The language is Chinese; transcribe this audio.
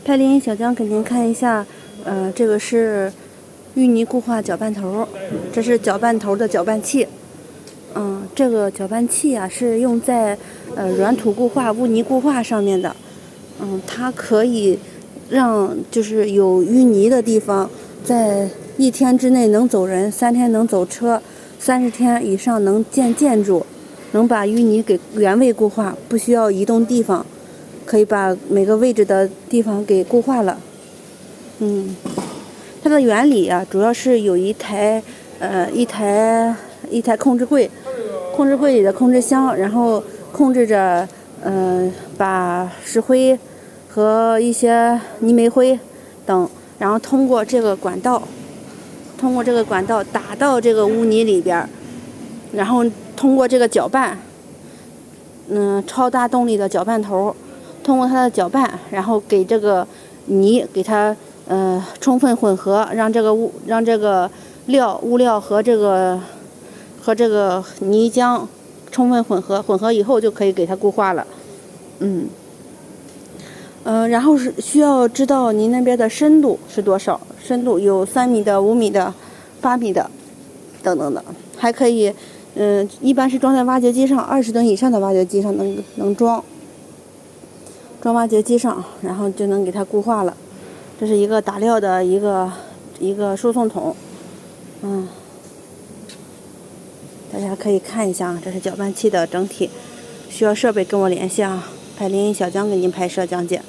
派林小江给您看一下，这个是淤泥固化搅拌头，这是搅拌头的搅拌器。这个搅拌器啊是用在软土固化、污泥固化上面的。它可以让就是有淤泥的地方，在1天之内能走人，3天能走车，30天以上能建筑，能把淤泥给原位固化，不需要移动地方。可以把每个位置的地方给固化了。它的原理啊，主要是有一台控制柜，控制柜里的控制箱，然后控制着把石灰和一些泥煤灰等，然后通过这个管道打到这个污泥里边，然后通过这个搅拌，超大动力的搅拌头。通过它的搅拌，然后给这个泥给它充分混合，让这个物料和这个泥浆充分混合以后就可以给它固化了。然后是需要知道您那边的深度是多少，深度有3米的、5米的、8米的等等的，还可以一般是装在挖掘机上，20吨以上的挖掘机上能装挖掘机上，然后就能给它固化了。这是一个打料的一个输送筒。大家可以看一下啊，这是搅拌器的整体。需要设备跟我联系啊，派林小江给您拍摄讲解。